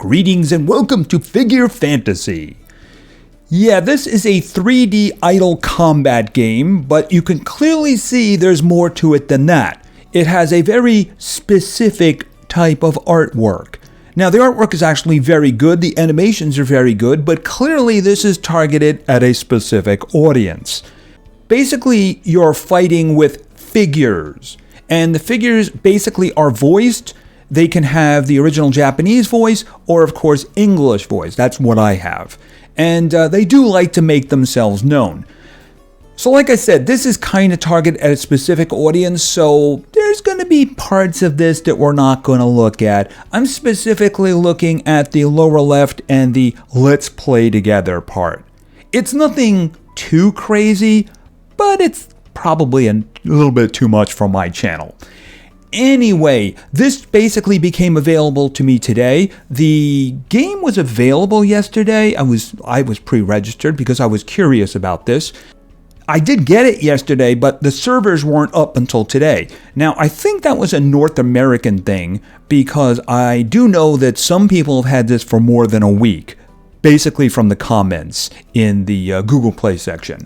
Greetings and welcome to Figure Fantasy. Yeah, this is a 3D idle combat game, but you can clearly see there's more to it than that. It has a very specific type of artwork. Now, the artwork is actually very good, the animations are very good, but clearly this is targeted at a specific audience. Basically, you're fighting with figures, and the figures basically are voiced. They can have the original Japanese voice or, of course, English voice. That's what I have. And they do like to make themselves known. So like I said, this is kind of targeted at a specific audience, so there's going to be parts of this that we're not going to look at. I'm specifically looking at the lower left and the let's play together part. It's nothing too crazy, but it's probably a little bit too much for my channel. Anyway, this basically became available to me today. The game was available yesterday. I was pre-registered because I was curious about this. I did get it yesterday, but the servers weren't up until today. Now, I think that was a North American thing because I do know that some people have had this for more than a week, basically from the comments in the Google Play section.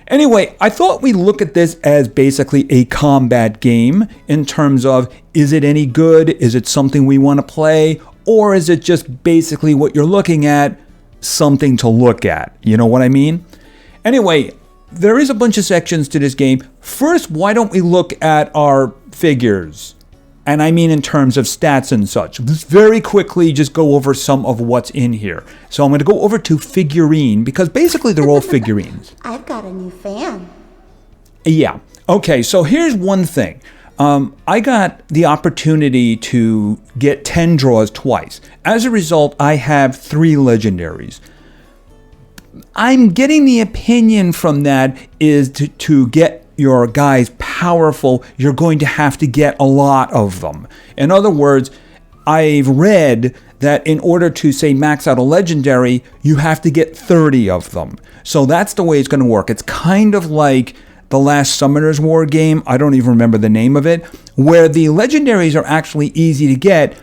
Anyway, I thought we'd look at this as basically a combat game in terms of, is it any good? Is it something we want to play? Or is it just basically what you're looking at, something to look at? You know what I mean? Anyway, there is a bunch of sections to this game. First, why don't we look at our figures? And I mean in terms of stats and such. Let's very quickly just go over some of what's in here. So I'm going to go over to figurine, because basically they're all figurines. I've got a new fan. Yeah. Okay, so here's one thing. I got the opportunity to get 10 draws twice. As a result, I have 3 legendaries. I'm getting the opinion from that is to get your guys powerful, you're going to have to get a lot of them. In other words, I've read that in order to, say, max out a legendary, you have to get 30 of them. So that's the way it's going to work. It's kind of like the last Summoner's War game, I don't even remember the name of it, where the legendaries are actually easy to get,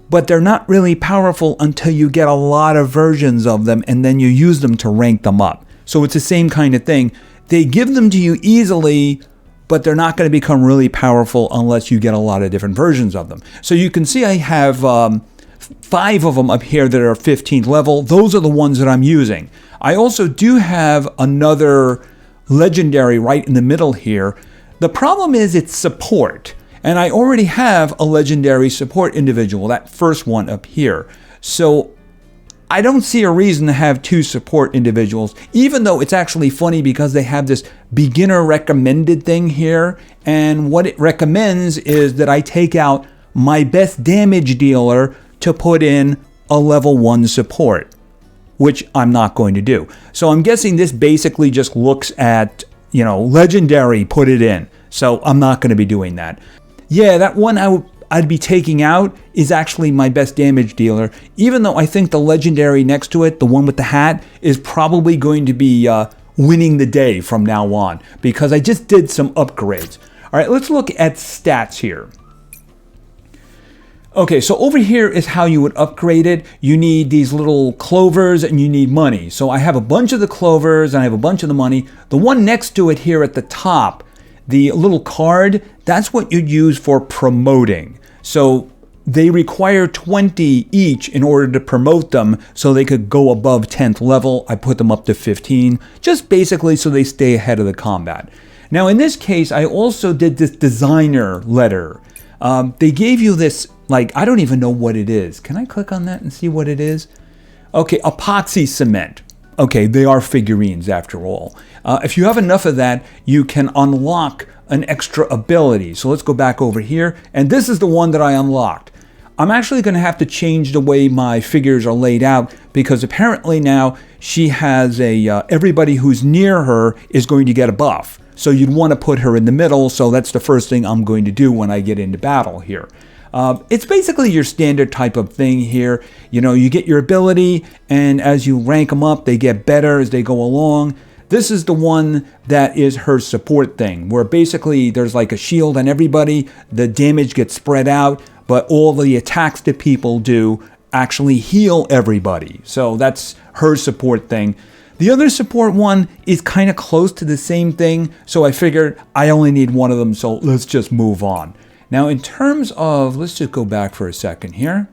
but they're not really powerful until you get a lot of versions of them and then you use them to rank them up. So it's the same kind of thing. They give them to you easily, but they're not going to become really powerful unless you get a lot of different versions of them. So you can see I have 5 of them up here that are 15th level. Those are the ones that I'm using. I also do have another legendary right in the middle here. The problem is it's support. And I already have a legendary support individual, that first one up here. So I don't see a reason to have 2 support individuals, even though it's actually funny because they have this beginner recommended thing here. And what it recommends is that I take out my best damage dealer to put in a level 1 support, which I'm not going to do. So I'm guessing this basically just looks at, legendary, put it in. So I'm not going to be doing that. Yeah, that one I'd be taking out is actually my best damage dealer, even though I think the legendary next to it, the one with the hat, is probably going to be winning the day from now on, because I just did some upgrades. All right, let's look at stats here. Okay, so over here is how you would upgrade it. You need these little clovers and you need money. So I have a bunch of the clovers and I have a bunch of the money. The one next to it here at the top, the little card, that's what you'd use for promoting. So they require 20 each in order to promote them so they could go above 10th level. I put them up to 15, just basically so they stay ahead of the combat. Now in this case, I also did this designer letter. They gave you this, I don't even know what it is. Can I click on that and see what it is? Okay, epoxy cement. Okay, they are figurines after all. If you have enough of that, you can unlock an extra ability. So let's go back over here. And this is the one that I unlocked. I'm actually going to have to change the way my figures are laid out because apparently now she has everybody who's near her is going to get a buff. So you'd want to put her in the middle. So that's the first thing I'm going to do when I get into battle here. It's basically your standard type of thing here. You get your ability, and as you rank them up, they get better as they go along. This is the one that is her support thing, where basically there's like a shield on everybody, the damage gets spread out, but all the attacks that people do actually heal everybody. So that's her support thing. The other support one is kind of close to the same thing, so I figured I only need one of them, so let's just move on. Now in terms of, let's just go back for a second here,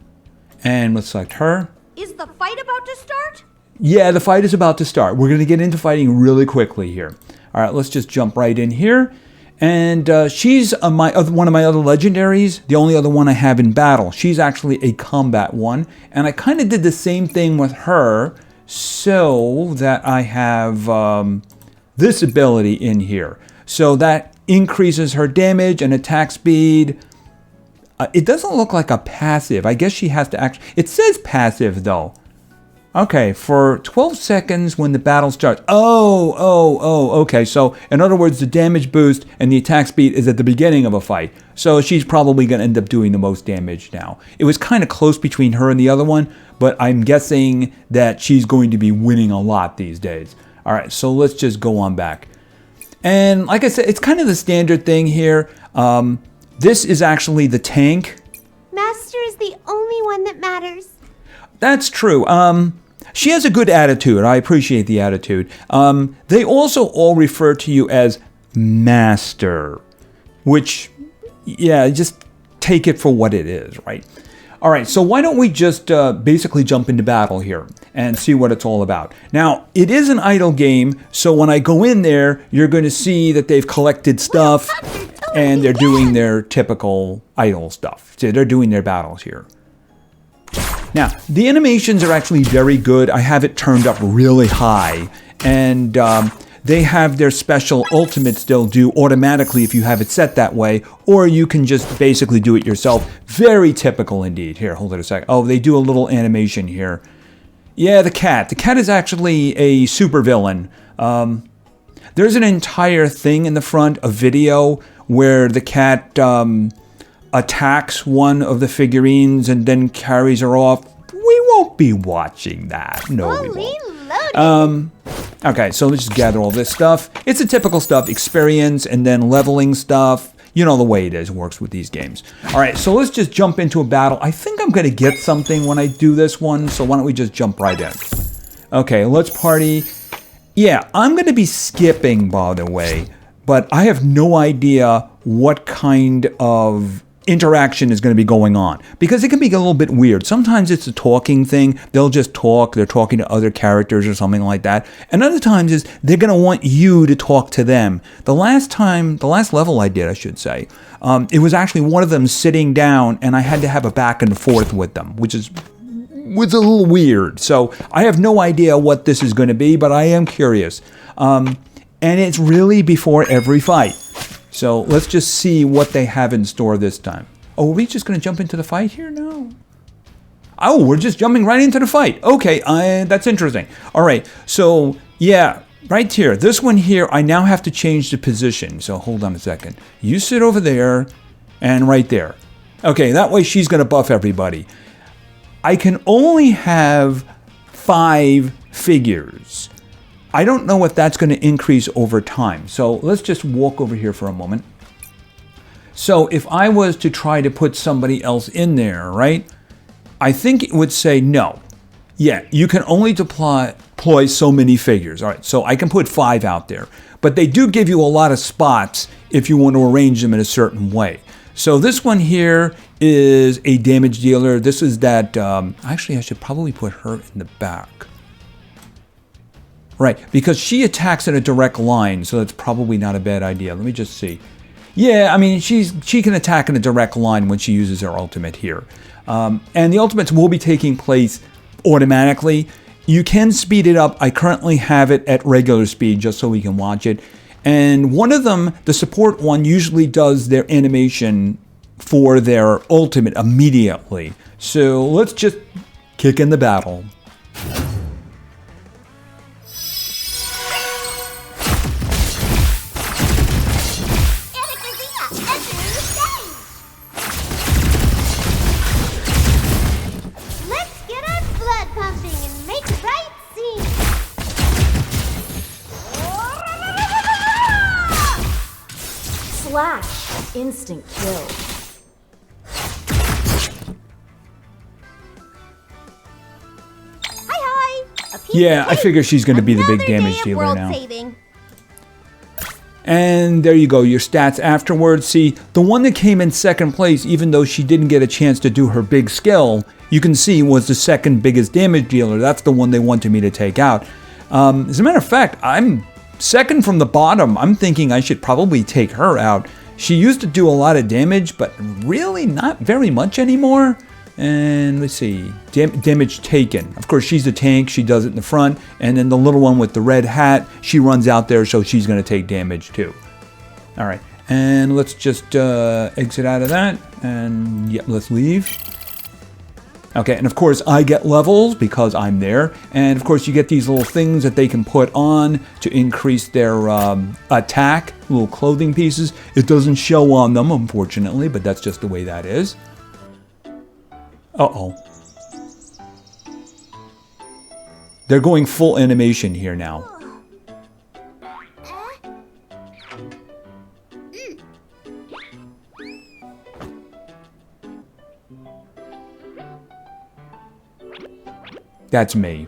and let's select her. Is the fight about to start? Yeah, the fight is about to start. We're going to get into fighting really quickly here. All right, let's just jump right in here. And she's one of my other legendaries, the only other one I have in battle. She's actually a combat one, and I kind of did the same thing with her, so that I have this ability in here. So that increases her damage and attack speed. It doesn't look like a passive. I guess she has to actually... It says passive, though. Okay, for 12 seconds when the battle starts. Okay. So, in other words, the damage boost and the attack speed is at the beginning of a fight. So, she's probably going to end up doing the most damage now. It was kind of close between her and the other one, but I'm guessing that she's going to be winning a lot these days. All right, so let's just go on back. And like I said, it's kind of the standard thing here. This is actually the tank. Master is the only one that matters. That's true. She has a good attitude. I appreciate the attitude. They also all refer to you as Master, which, yeah, just take it for what it is, right? All right, so why don't we just basically jump into battle here and see what it's all about. Now, it is an idle game, so when I go in there, you're going to see that they've collected stuff and they're doing their typical idle stuff. So they're doing their battles here. Now, the animations are actually very good. I have it turned up really high, and they have their special ultimates they'll do automatically if you have it set that way, or you can just basically do it yourself. Very typical indeed. Here, hold it a sec. Oh, they do a little animation here. Yeah, the cat. The cat is actually a supervillain. There's an entire thing in the front, a video, where the cat attacks one of the figurines and then carries her off. We won't be watching that. No, we won't. Okay, so let's just gather all this stuff. It's a typical stuff, experience and then leveling stuff. You know the way it is, works with these games. All right, so let's just jump into a battle. I think I'm going to get something when I do this one, so why don't we just jump right in. Okay, let's party. Yeah, I'm going to be skipping, by the way, but I have no idea what kind of interaction is going to be going on, because it can be a little bit weird. Sometimes it's a talking thing. They'll just talk. They're talking to other characters or something like that. And other times is they're going to want you to talk to them. The last level I did, I should say, it was actually one of them sitting down and I had to have a back and forth with them, which was a little weird. So I have no idea what this is going to be, but I am curious. And it's really before every fight. So let's just see what they have in store this time. Oh, are we just going to jump into the fight here? No. Oh, we're just jumping right into the fight. Okay, that's interesting. All right, so yeah, right here. This one here, I now have to change the position. So hold on a second. You sit over there and right there. Okay, that way she's going to buff everybody. I can only have 5 figures. I don't know if that's going to increase over time. So let's just walk over here for a moment. So if I was to try to put somebody else in there, right? I think it would say no. Yeah, you can only deploy so many figures. All right, so I can put 5 out there. But they do give you a lot of spots if you want to arrange them in a certain way. So this one here is a damage dealer. This is that, actually I should probably put her in the back. Right, because she attacks in a direct line, so that's probably not a bad idea. Let me just see. Yeah, I mean, she can attack in a direct line when she uses her ultimate here. And the ultimates will be taking place automatically. You can speed it up. I currently have it at regular speed just so we can watch it. And one of them, the support one, usually does their animation for their ultimate immediately. So let's just kick in the battle. Slash, instant kill. Yeah, I figure she's going to be the big Another damage day of dealer world now. saving. And there you go, your stats afterwards. See, the one that came in second place, even though she didn't get a chance to do her big skill, you can see was the second biggest damage dealer. That's the one they wanted me to take out. As a matter of fact, I'm second from the bottom. I'm thinking I should probably take her out. She used to do a lot of damage, but really not very much anymore. And let's see, damage taken. Of course, she's a tank. She does it in the front. And then the little one with the red hat, she runs out there, so she's going to take damage too. All right, and let's just exit out of that. And yeah, let's leave. Okay, and of course, I get levels because I'm there. And of course, you get these little things that they can put on to increase their attack, little clothing pieces. It doesn't show on them, unfortunately, but that's just the way that is. Uh-oh. They're going full animation here now. That's me.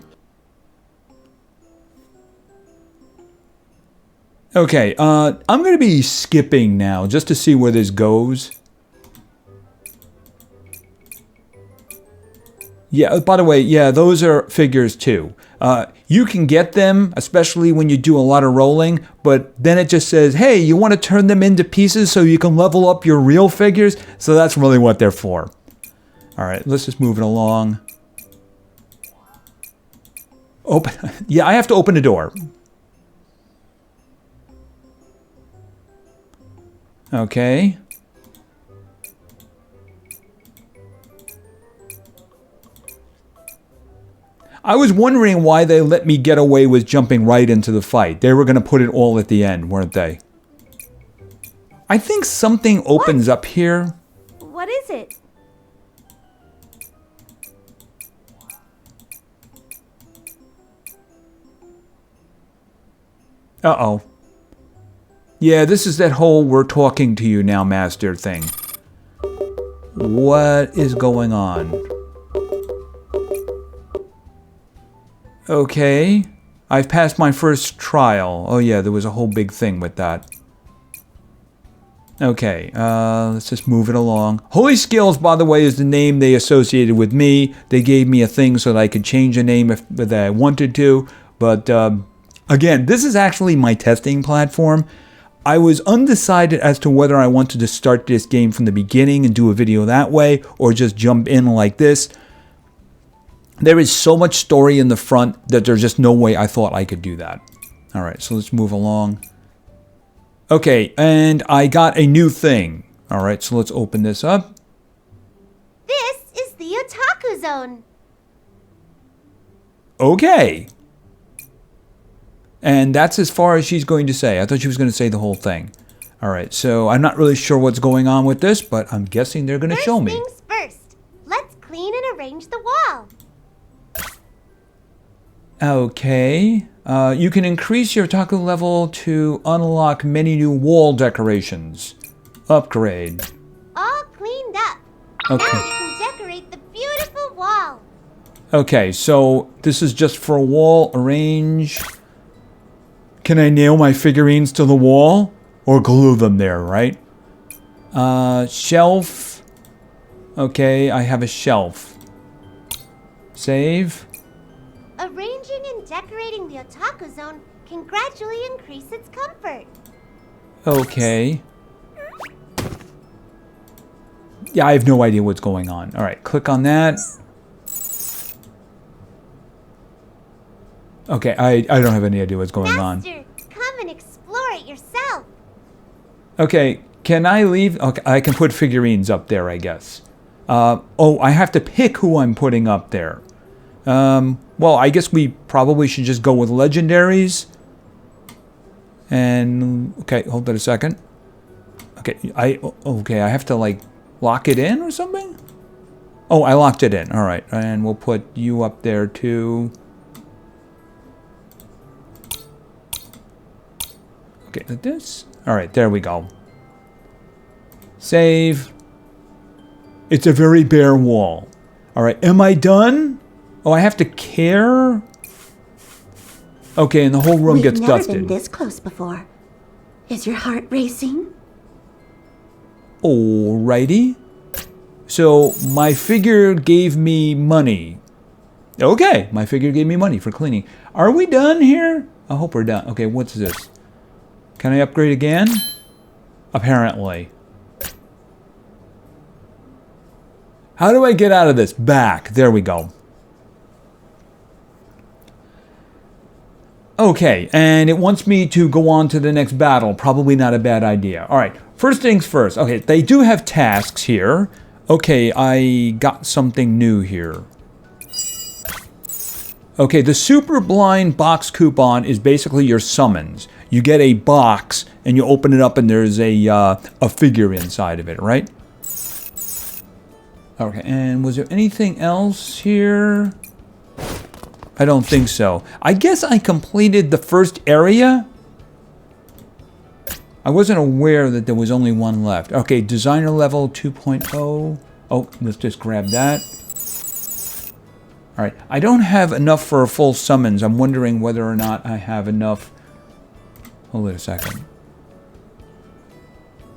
Okay, I'm going to be skipping now just to see where this goes. Yeah, by the way, yeah, those are figures too. You can get them, especially when you do a lot of rolling, but then it just says, hey, you want to turn them into pieces so you can level up your real figures? So that's really what they're for. All right, let's just move it along. Open. Yeah, I have to open the door. Okay. I was wondering why they let me get away with jumping right into the fight. They were going to put it all at the end, weren't they? I think something opens up here. What is it? Uh-oh. Yeah, this is that whole we're talking to you now, master thing. What is going on? Okay. I've passed my first trial. Oh yeah, there was a whole big thing with that. Okay, let's just move it along. Holy Skills, by the way, is the name they associated with me. They gave me a thing so that I could change the name if I wanted to. But again, this is actually my testing platform. I was undecided as to whether I wanted to start this game from the beginning and do a video that way, or just jump in like this. There is so much story in the front that there's just no way I thought I could do that. All right, so let's move along. Okay, and I got a new thing. All right, so let's open this up. This is the Otaku Zone. Okay. And that's as far as she's going to say. I thought she was going to say the whole thing. All right, so I'm not really sure what's going on with this, but I'm guessing they're going to show me. First things first. Let's clean and arrange the wall. Okay. You can increase your otaku level to unlock many new wall decorations. Upgrade. All cleaned up. Okay. Now you can decorate the beautiful wall. Okay, so this is just for a wall. Arrange. Can I nail my figurines to the wall? Or glue them there, right? Shelf. Okay, I have a shelf. Save. Arranging and decorating the Otaku Zone can gradually increase its comfort. Okay. Yeah, I have no idea what's going on. All right, click on that. Okay, I don't have any idea what's going on. Master, come and explore it yourself. Okay, can I leave? Okay, I can put figurines up there, I guess. Oh, I have to pick who I'm putting up there. Well, I guess we probably should just go with legendaries. And, okay, hold on a second. Okay, I have to, like, lock it in or something? Oh, I locked it in. All right, and we'll put you up there, too. Okay, like this. All right, there we go. Save. It's a very bare wall. All right, am I done? Oh, I have to care? Okay, and the whole room gets We've never dusted. been this close before. Is your heart racing? Alrighty. So my figure gave me money. Okay, my figure gave me money for cleaning. Are we done here? I hope we're done. Okay, what's this? Can I upgrade again? Apparently. How do I get out of this? Back. There we go. Okay, and it wants me to go on to the next battle. Probably not a bad idea. All right, first things first. Okay, they do have tasks here. Okay, I got something new here. Okay, the super blind box coupon is basically your summons. You get a box and you open it up and there's a figure inside of it, right? Okay, and was there anything else here? I don't think so. I guess I completed the first area. I wasn't aware that there was only one left. Okay, designer level 2.0. Oh, let's just grab that. All right, I don't have enough for a full summons. I'm wondering whether or not I have enough. Hold it a second.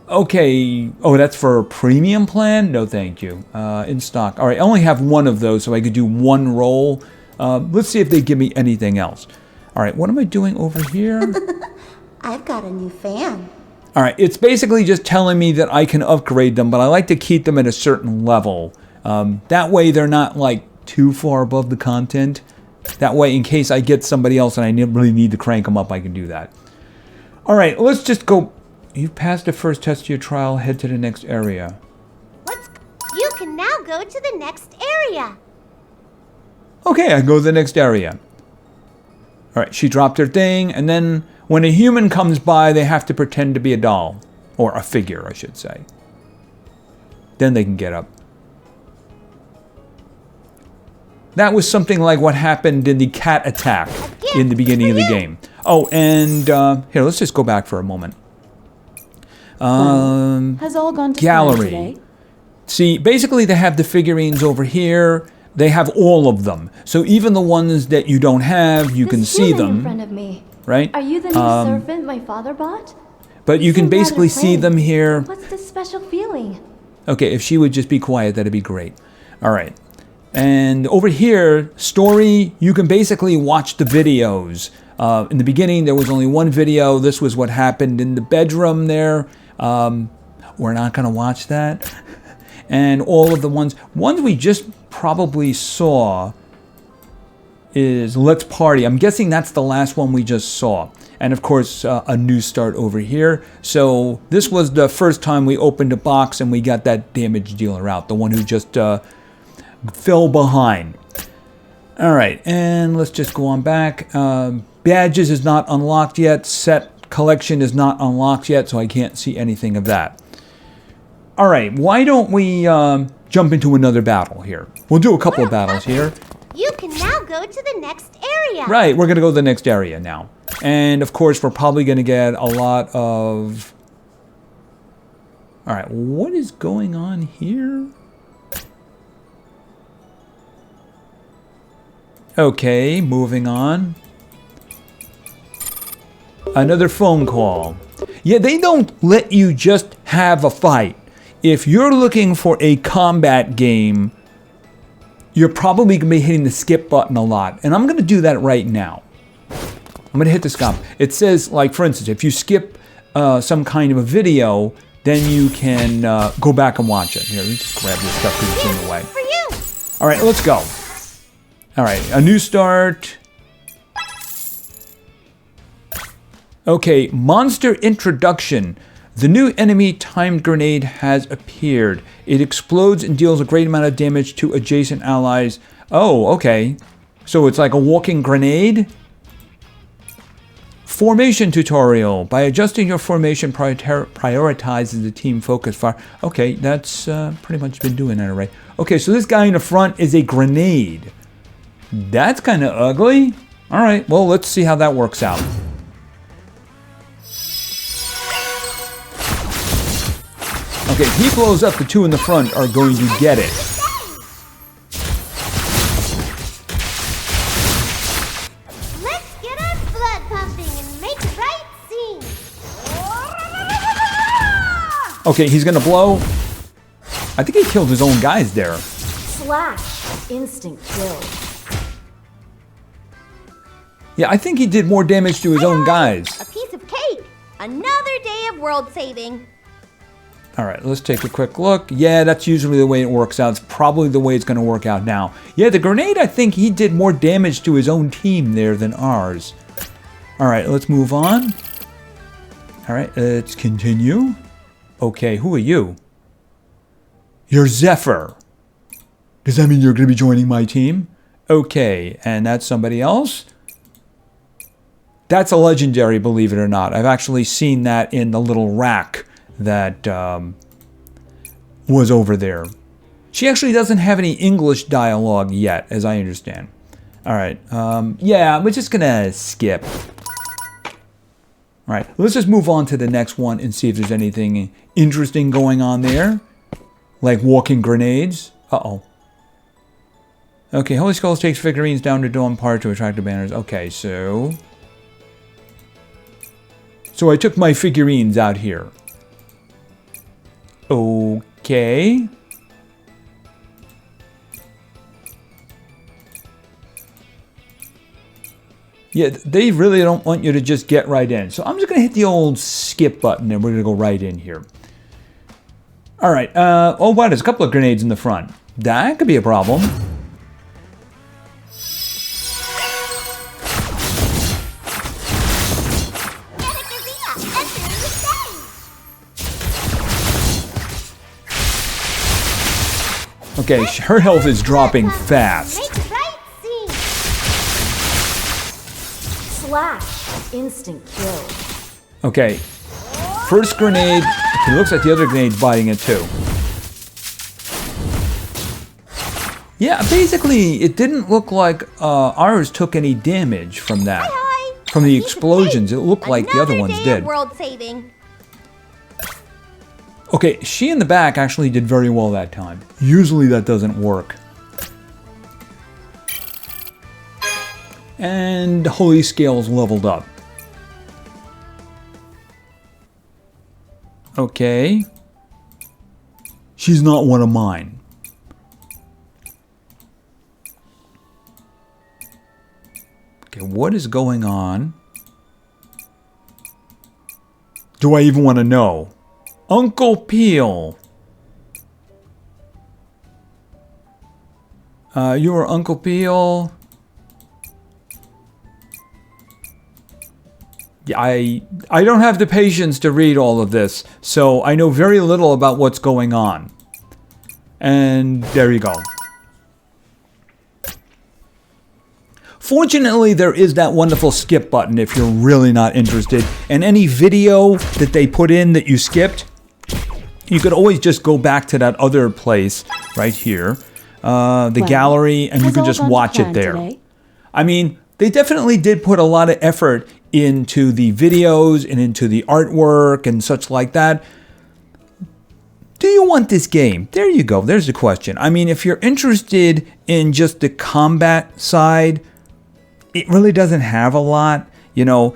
Okay, oh, that's for a premium plan? No, thank you. In stock. All right, I only have one of those, so I could do one roll. Let's see if they give me anything else. All right, what am I doing over here? I've got a new fan. All right, it's basically just telling me that I can upgrade them, but I like to keep them at a certain level. That way they're not like too far above the content. That way, in case I get somebody else and I really need to crank them up, I can do that. All right, let's just go. You've passed the first test of your trial. Head to the next area. You can now go to the next area. Okay, I go to the next area. All right, she dropped her thing, and then when a human comes by, they have to pretend to be a doll. Or a figure, I should say. Then they can get up. That was something like what happened in the cat attack in the beginning of the game. Oh, and here, let's just go back for a moment. Has all gone to plan Gallery. today? See, basically they have the figurines over here. They have all of them. So even the ones that you don't have, you can see human in them. front of me. Right? Are you the new servant my father bought? But you can seem rather basically see plain. them here. What's this special feeling? Okay, if she would just be quiet, that'd be great. All right. And over here, story, you can basically watch the videos. In the beginning, there was only one video. This was what happened in the bedroom there. We're not going to watch that. And all of the ones we just probably saw is Let's Party. I'm guessing that's the last one we just saw. And of course, a new start over here. So this was the first time we opened a box and we got that damage dealer out. The one who just fell behind. All right, and let's just go on back. Badges is not unlocked yet. Set collection is not unlocked yet, so I can't see anything of that. All right, why don't we jump into another battle here? We'll do a couple of battles here. You can now go to the next area. Right, we're going to go to the next area now. And of course, we're probably going to get a lot of... All right, what is going on here? Okay, moving on. Another phone call. Yeah, they don't let you just have a fight. If you're looking for a combat game, you're probably going to be hitting the skip button a lot. And I'm going to do that right now. I'm going to hit the skip. It says, like, for instance, if you skip some kind of a video, then you can go back and watch it. Here, let me just grab this stuff because it's in the way. For you. All right, let's go. All right, a new start. Okay, monster introduction. The new enemy timed grenade has appeared. It explodes and deals a great amount of damage to adjacent allies. Oh, okay. So it's like a walking grenade? Formation tutorial. By adjusting your formation, prioritizes the team focus fire. Okay, that's pretty much been doing that already. Okay, so this guy in the front is a grenade. That's kind of ugly. All right, well, let's see how that works out. Okay, if he blows up, the two in the front are going to get it. Let's get our Okay, he's gonna blow. I think he killed his own guys there. Slash. Instant kill. Yeah, I think he did more damage to his own guys. A piece of cake. Another day of world saving. All right, let's take a quick look. Yeah, that's usually the way it works out. It's probably the way it's going to work out now. Yeah, the grenade, I think he did more damage to his own team there than ours. All right, let's move on. All right, let's continue. Okay, who are you? You're Zephyr. Does that mean you're going to be joining my team? Okay, and that's somebody else? That's a legendary, believe it or not. I've actually seen that in the little rack that was over there. She actually doesn't have any English dialogue yet, as I understand. All right, yeah, we're just gonna skip. All right, let's just move on to the next one and see if there's anything interesting going on there, like walking grenades. Uh-oh. Okay, Holy Skulls takes figurines down to Dawn Park to attract the banners. Okay, so I took my figurines out here. Okay. Yeah, they really don't want you to just get right in. So I'm just going to hit the old skip button and we're going to go right in here. All right. Oh, wow, there's a couple of grenades in the front. That could be a problem. Okay, her health is dropping fast. Slash. Instant kill. Okay, first grenade. It looks like the other grenade's biting it too. Yeah, basically, it didn't look like ours took any damage from that. From the explosions, it looked like the other ones did. World saving. Okay, she in the back actually did very well that time. Usually that doesn't work. And Holy Scales leveled up. Okay. She's not one of mine. Okay, what is going on? Do I even want to know? Uncle Peel. You are Uncle Peel. Yeah, I don't have the patience to read all of this, so I know very little about what's going on. And there you go. Fortunately, there is that wonderful skip button if you're really not interested. And any video that they put in that you skipped, you could always just go back to that other place right here, the gallery, and you can just watch it there. Today? I mean, they definitely did put a lot of effort into the videos and into the artwork and such like that. Do you want this game? There you go. There's the question. I mean, if you're interested in just the combat side, it really doesn't have a lot, you know.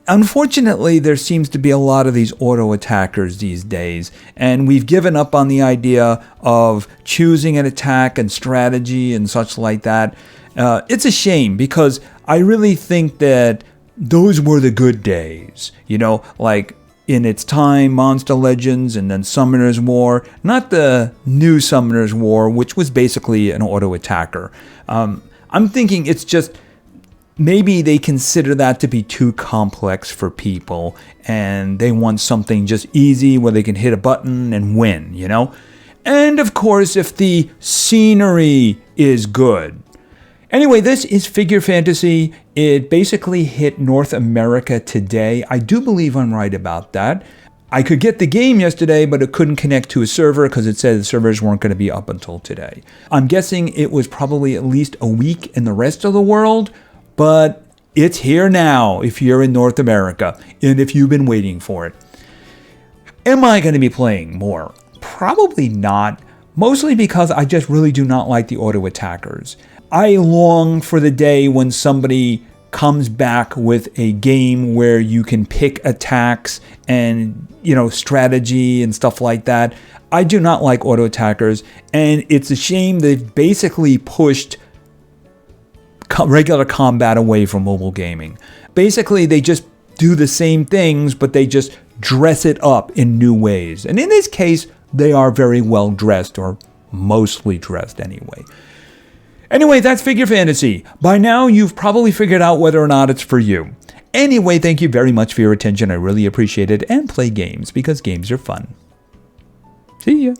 Unfortunately, there seems to be a lot of these auto attackers these days, and we've given up on the idea of choosing an attack and strategy and such like that. It's a shame because I really think that those were the good days, you know, like in its time, Monster Legends and then Summoner's War, not the new Summoner's War, which was basically an auto attacker. I'm thinking it's just maybe they consider that to be too complex for people and they want something just easy where they can hit a button and win, you know? And of course, if the scenery is good. Anyway, this is Figure Fantasy. It basically hit North America today. I do believe I'm right about that. I could get the game yesterday, but it couldn't connect to a server because it said the servers weren't going to be up until today. I'm guessing it was probably at least a week in the rest of the world, but it's here now if you're in North America and if you've been waiting for it. Am I going to be playing more? Probably not, mostly because I just really do not like the auto attackers. I long for the day when somebody comes back with a game where you can pick attacks and, strategy and stuff like that. I do not like auto attackers, and it's a shame they've basically pushed regular combat away from mobile gaming. Basically, they just do the same things, but they just dress it up in new ways. And in this case, they are very well dressed, or mostly dressed anyway. Anyway, that's Figure Fantasy. By now, you've probably figured out whether or not it's for you. Anyway, thank you very much for your attention. I really appreciate it. And play games, because games are fun. See ya.